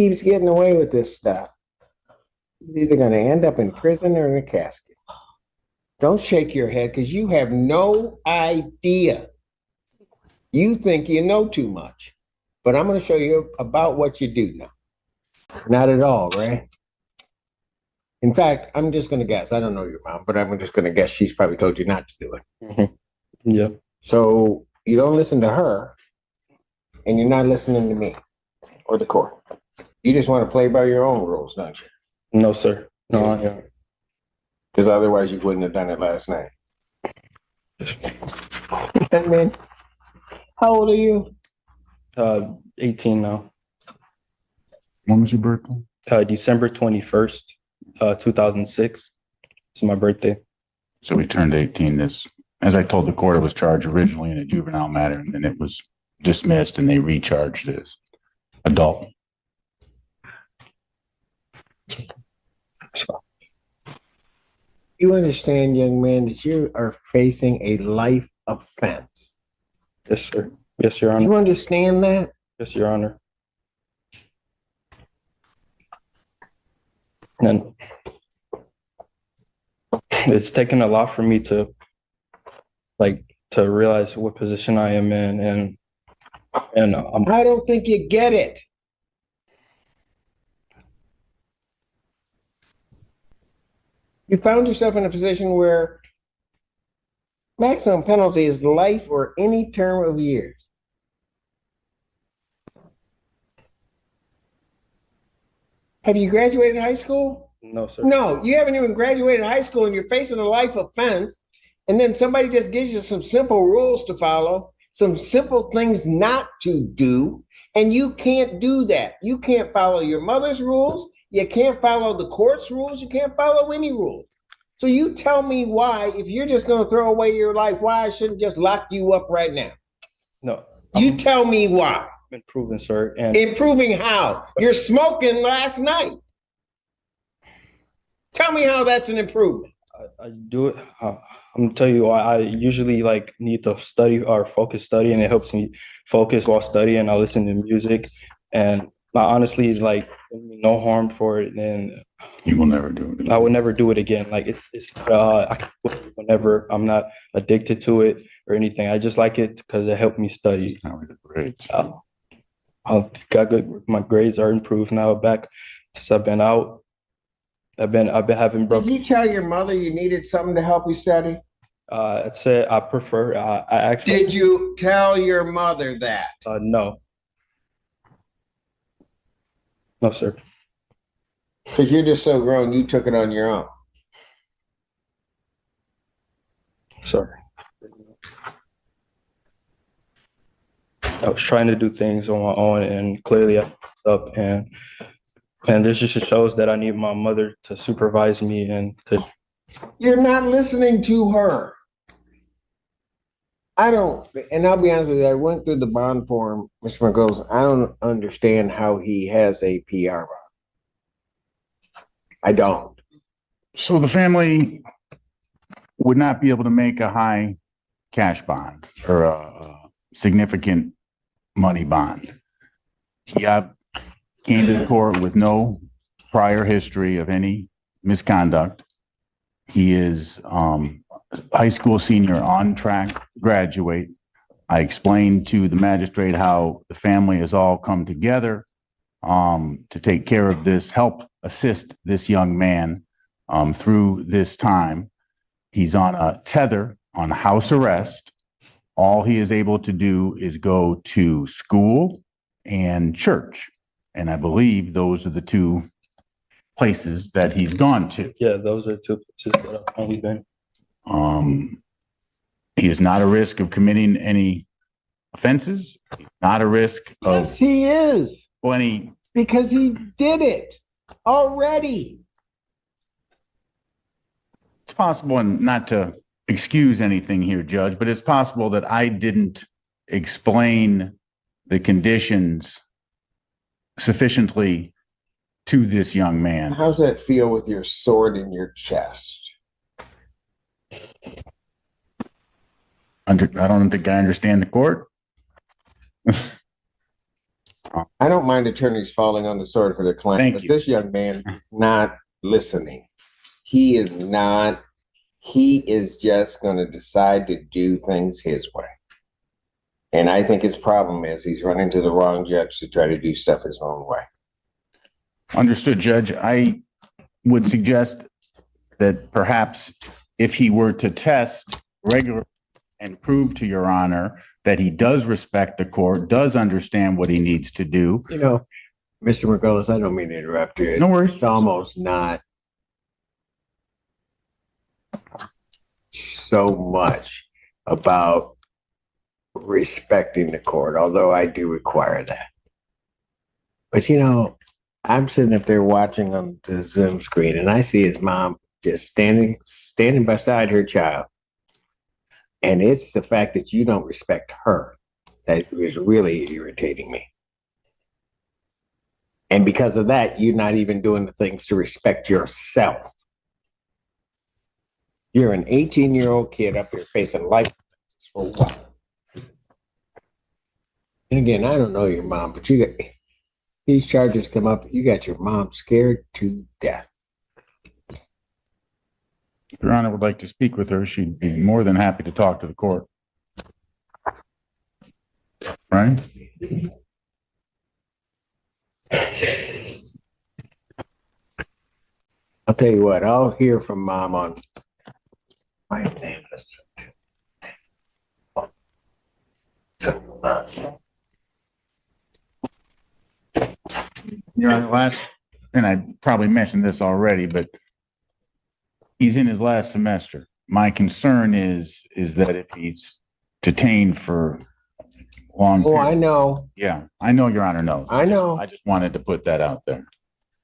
keeps getting away with this stuff, he's either going to end up in prison or in a casket. Don't shake your head because you have no idea. You think you know too much. But I'm going to show you about what you do know. Not at all, right? In fact, I'm just going to guess. I don't know your mom, but I'm just going to guess she's probably told you not to do it. Mm-hmm. Yeah. So you don't listen to her, and you're not listening to me or the court. You just want to play by your own rules, don't you? No, sir. No, I don't. Because otherwise you wouldn't have done it last night. I mean, how old are you? 18 now. When was your birthday? December 21st, 2006. It's my birthday. So we turned 18 this, as I told the court, it was charged originally in a juvenile matter, and then it was dismissed and they recharged as adult. You understand, young man, that you are facing a life offense. Yes, sir. Yes, Your Honor. You understand that? Yes, Your Honor. And it's taken a lot for me to realize what position I am in, and I don't think you get it. You found yourself in a position where maximum penalty is life or any term of years. Have you graduated high school? No, sir. No, you haven't even graduated high school and you're facing a life offense. And then somebody just gives you some simple rules to follow, some simple things not to do. And you can't do that. You can't follow your mother's rules. You can't follow the court's rules. You can't follow any rules. So you tell me why, if you're just going to throw away your life, why I shouldn't just lock you up right now? No. You tell me why. Improving, sir. And improving how? You're smoking last night. Tell me how that's an improvement. I do it. I'm gonna tell you why. I usually need to study or focus study, and it helps me focus while studying. I listen to music, and I honestly no harm for it. And you will never do it. I would never do it again. I can do it whenever I'm not addicted to it or anything. I just like it because it helped me study. Great. I got good. My grades are improved now. Back since I've been out. I've been having. Did you tell your mother you needed something to help you study? I said I prefer. I actually. Did you tell your mother that? No. No, sir. Because you're just so grown, you took it on your own. Sorry. I was trying to do things on my own, and clearly I messed up. And this just shows that I need my mother to supervise me and to. You're not listening to her. I don't, and I'll be honest with you, I went through the bond form, Mr. McGoes. I don't understand how he has a PR bond. I don't. So the family would not be able to make a high cash bond or a significant money bond. He came to the court with no prior history of any misconduct. He is high school senior, on track to graduate. I explained to the magistrate how the family has all come together to take care of this, help assist this young man through this time. He's on a tether, on house arrest. All he is able to do is go to school and church. And I believe those are the two places that he's gone to. Yeah, those are two places that I've only been. He is not a risk of committing any offenses. He's not a risk of. Yes, he is. Any. Because he did it already. It's possible, and not to excuse anything here, Judge, but it's possible that I didn't explain the conditions sufficiently to this young man. How's that feel with your sword in your chest? I don't think I understand the court. I don't mind attorneys falling on the sword for their client, Thank but you. this young man is not listening. He is not. He is just going to decide to do things his way. And I think his problem is he's running to the wrong judge to try to do stuff his own way. Understood, Judge. I would suggest that perhaps if he were to test regularly and prove to Your Honor that he does respect the court, does understand what he needs to do. You know, Mr. Margolis, I don't mean to interrupt you. No worries. It's almost not so much about respecting the court, although I do require that. But you know, I'm sitting up there watching on the Zoom screen and I see his mom just standing beside her child. And it's the fact that you don't respect her that is really irritating me. And because of that, you're not even doing the things to respect yourself. You're an 18-year-old kid up here facing life for what? And again, I don't know your mom, but you got these charges come up, you got your mom scared to death. If Your Honor would like to speak with her, she'd be more than happy to talk to the court. Right? I'll tell you what, I'll hear from mom on my name. Your Honor, and I probably mentioned this already, but he's in his last semester. My concern is that if he's detained for long. Oh, I know. Yeah, I know Your Honor knows. I know. I just wanted to put that out there.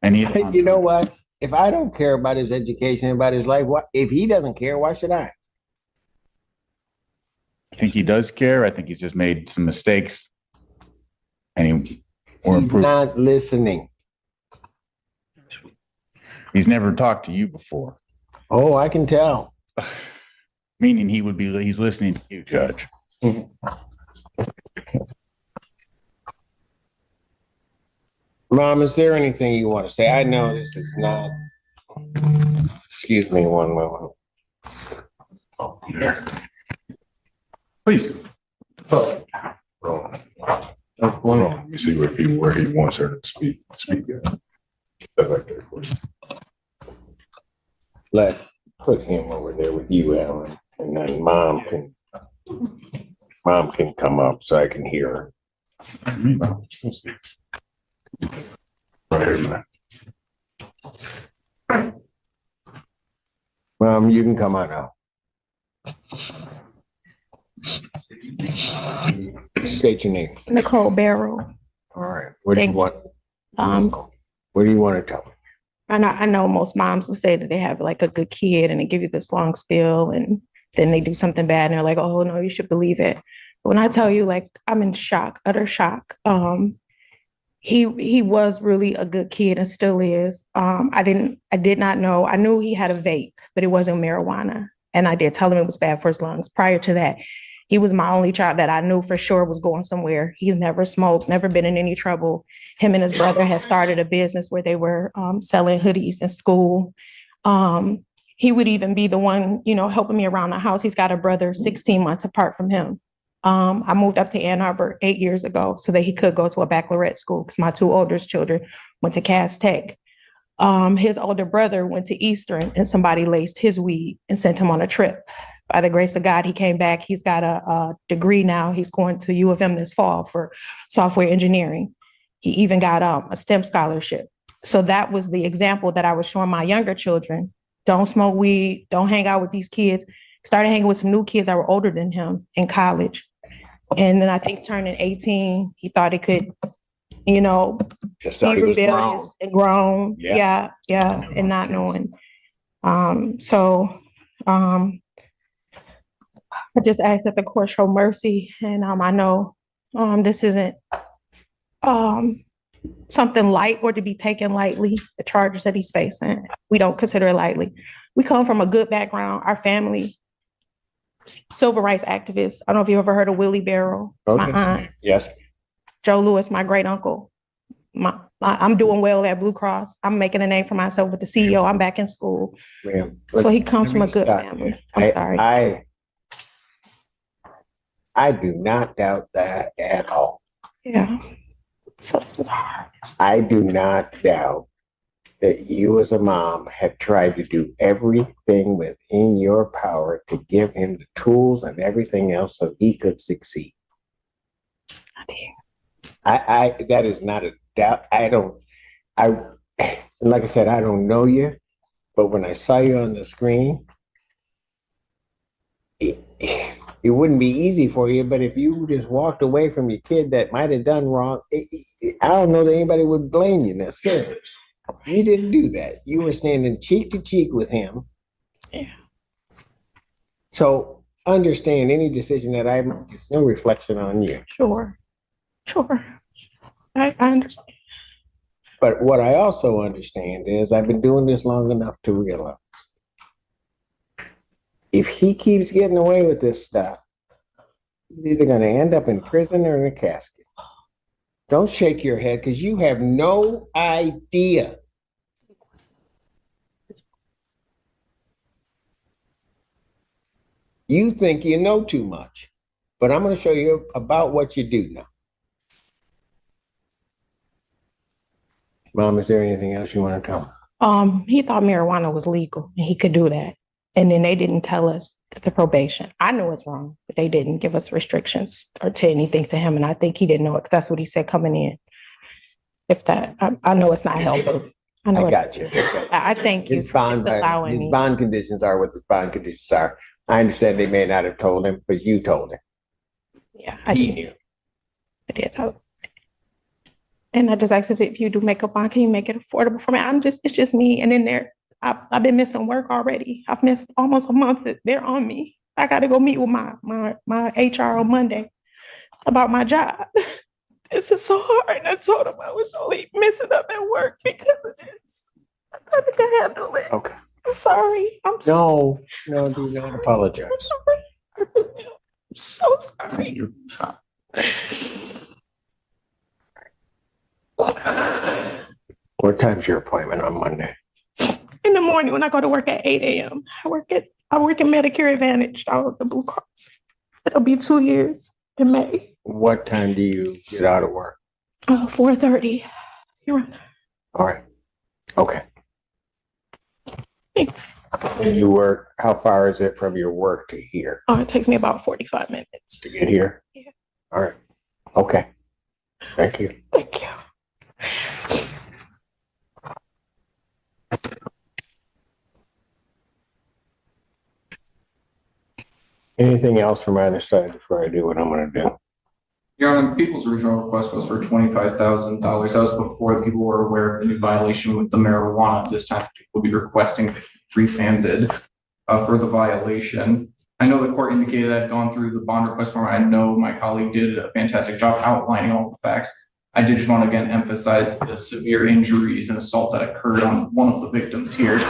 And you know what? If I don't care about his education, about his life, what if he doesn't care? Why should I? I think he does care. I think he's just made some mistakes, and He's not listening. He's never talked to you before. Oh, I can tell. Meaning he's listening to you, Judge. Mom, is there anything you want to say? I know this is not. Excuse me one moment. Yes. Please. Let me see where he wants her to speak. Back there, of course. Put him over there with you, Alan, and then mom can come up so I can hear her. Mom, you can come on out. State your name. Nicole Barrow. All right. What do you want? What do you want to tell me? I know most moms will say that they have like a good kid and they give you this long spiel and then they do something bad and they're like, oh no, you should believe it. But when I tell you, like, I'm in shock, utter shock. He was really a good kid and still is. I did not know. I knew he had a vape, but it wasn't marijuana. And I did tell him it was bad for his lungs. Prior to that, he was my only child that I knew for sure was going somewhere. He's never smoked, never been in any trouble. Him and his brother had started a business where they were selling hoodies in school. He would even be the one, helping me around the house. He's got a brother 16 months apart from him. I moved up to Ann Arbor 8 years ago so that he could go to a baccalaureate school because my two oldest children went to Cass Tech. His older brother went to Eastern and somebody laced his weed and sent him on a trip. By the grace of God, he came back. He's got a degree now. He's going to U of M this fall for software engineering. He even got a STEM scholarship. So that was the example that I was showing my younger children. Don't smoke weed. Don't hang out with these kids. Started hanging with some new kids that were older than him in college. And then I think turning 18, he thought he could, Just thought he was rebellious and grown. Yeah. And not knowing. I just ask that the court show mercy. And I know this isn't something light or to be taken lightly, the charges that he's facing. We don't consider it lightly. We come from a good background. Our family, civil rights activists. I don't know if you ever heard of Willie Barrow, my aunt. Yes. Joe Lewis, my great uncle. I'm doing well at Blue Cross. I'm making a name for myself with the CEO. I'm back in school. Ma'am, So he comes let from me a good stop family. you. I'm sorry. I do not doubt that at all. Yeah. So this is hard. I do not doubt that you as a mom have tried to do everything within your power to give him the tools and everything else so he could succeed. That is not a doubt. Like I said, I don't know you, but when I saw you on the screen, it wouldn't be easy for you, but if you just walked away from your kid that might have done wrong, I don't know that anybody would blame you necessarily. You didn't do that. You were standing cheek to cheek with him. Yeah. So understand any decision that I make, it's no reflection on you. Sure. I understand. But what I also understand is I've been doing this long enough to realize if he keeps getting away with this stuff, he's either going to end up in prison or in a casket. Don't shake your head because you have no idea. You think you know too much, but I'm going to show you about what you do know. Mom, is there anything else you want to tell me? He thought marijuana was legal and he could do that. And then they didn't tell us the probation. I know it's wrong, but they didn't give us restrictions or to anything to him. And I think he didn't know it because that's what he said coming in. I know it's not helpful. I got you. I thank you for allowing me. His bond conditions are what his bond conditions are. I understand they may not have told him, but you told him. Yeah, He knew. I did. And I just asked if you do makeup bond, can you make it affordable for me? It's just me. And then I've been missing work already. I've missed almost a month that they're on me. I got to go meet with my HR on Monday about my job. This is so hard. And I told him I was only messing up at work because of this. I couldn't handle it. Okay. I'm sorry. No, do not apologize. I'm so sorry. What time's your appointment on Monday? In the morning when I go to work at 8 a.m. I work in Medicare Advantage out of the Blue Cross. It'll be 2 years in May. What time do you get out of work? 4:30. You're right. All right. Okay. And you work, how far is it from your work to here? It takes me about 45 minutes. To get here? Yeah. All right. Okay. Thank you. Thank you. Anything else from either side before I do what I'm going to do? Your Honor, the people's original request was for $25,000. That was before the people were aware of the new violation with the marijuana. This time, people will be requesting refunded for the violation. I know the court indicated I've gone through the bond request form. I know my colleague did a fantastic job outlining all the facts. I did just want to again emphasize the severe injuries and assault that occurred on one of the victims here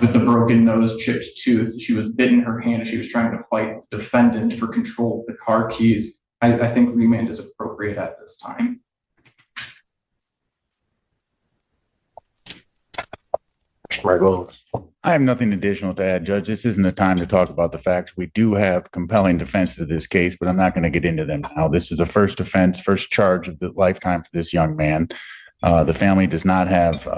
with the broken nose, chipped tooth. She was bitten in her hand. She was trying to fight the defendant for control of the car keys. I think remand is appropriate at this time. I have nothing additional to add, Judge. This isn't the time to talk about the facts. We do have compelling defense to this case, but I'm not going to get into them now. This is a first offense, first charge of the lifetime for this young man. The family does not have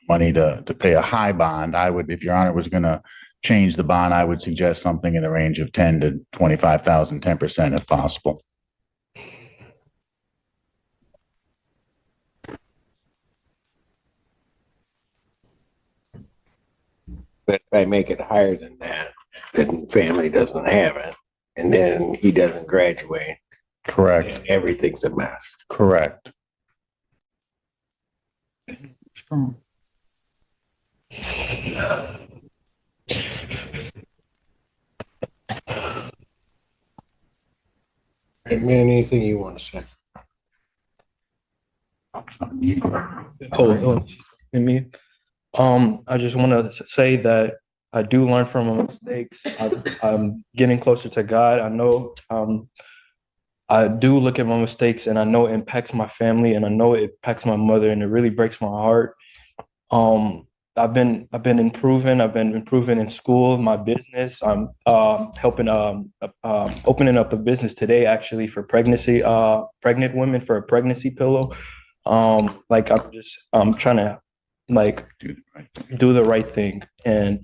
money to pay a high bond. I would, if Your Honor was going to change the bond, I would suggest something in the range of 10 to 25,000, 10% if possible. But if I make it higher than that, then family doesn't have it. And then he doesn't graduate. Correct. And everything's a mess. Correct. Hey, man, anything you want to say? I just want to say that I do learn from my mistakes. I'm getting closer to God. I know I do look at my mistakes, and I know it impacts my family, and I know it impacts my mother, and it really breaks my heart. Um, I've been improving. I've been improving in school, my business. I'm helping opening up a business today actually for pregnant women for a pregnancy pillow. Like I'm trying to like do the right thing, and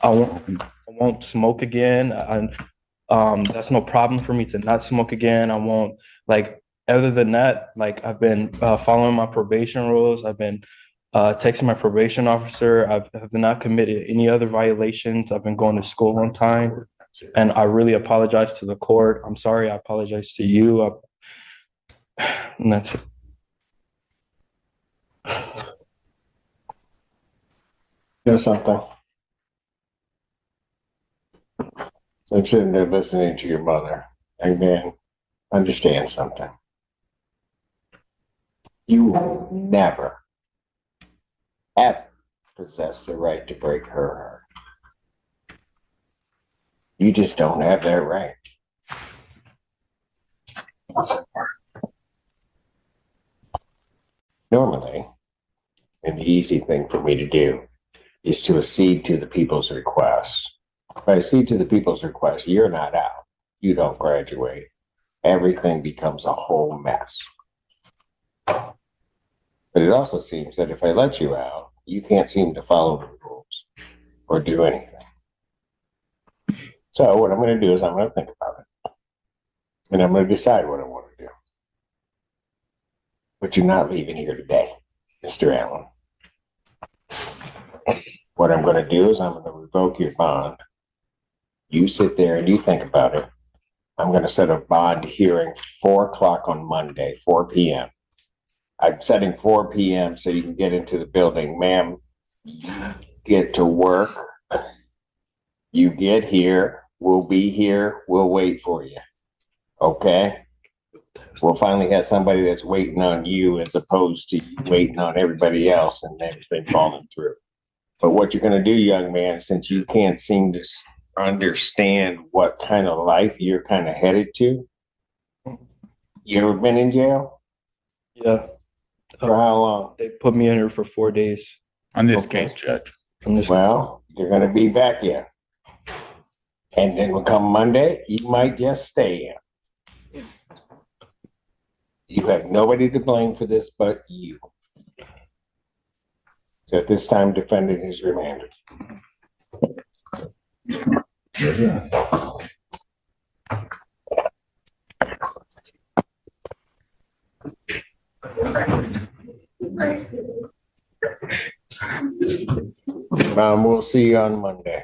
I won't smoke again. That's no problem for me to not smoke again. I won't like other than that, like I've been following my probation rules. I've been texting my probation officer. Have not committed any other violations. I've been going to school on time, and I really apologize to the court. I'm sorry. I apologize to you. And that's it. Know something? So I'm sitting there listening to your mother. And man, understand something. You will never, ever possess the right to break her heart. You just don't have that right. Normally, an easy thing for me to do is to accede to the people's request. If I accede to the people's request, you're not out. You don't graduate. Everything becomes a whole mess. But it also seems that if I let you out, you can't seem to follow the rules or do anything. So what I'm going to do is I'm going to think about it. And I'm going to decide what I want to do. But you're not leaving here today, Mr. Allen. What I'm going to do is I'm going to revoke your bond. You sit there and you think about it. I'm going to set a bond hearing 4 o'clock on Monday, 4 p.m. I'm setting 4 p.m. so you can get into the building. Ma'am, you get to work. You get here. We'll be here. We'll wait for you. Okay? We'll finally have somebody that's waiting on you as opposed to you waiting on everybody else and everything falling through. But what you're going to do, young man, since you can't seem to understand what kind of life you're kind of headed to, you ever been in jail? Yeah. For how long? They put me in here for 4 days. On this Okay. case, Judge. Well, you're going to be back in. And then when come Monday, you might just stay in. You have nobody to blame for this but you. So at this time, defendant is remanded. We'll see you on Monday.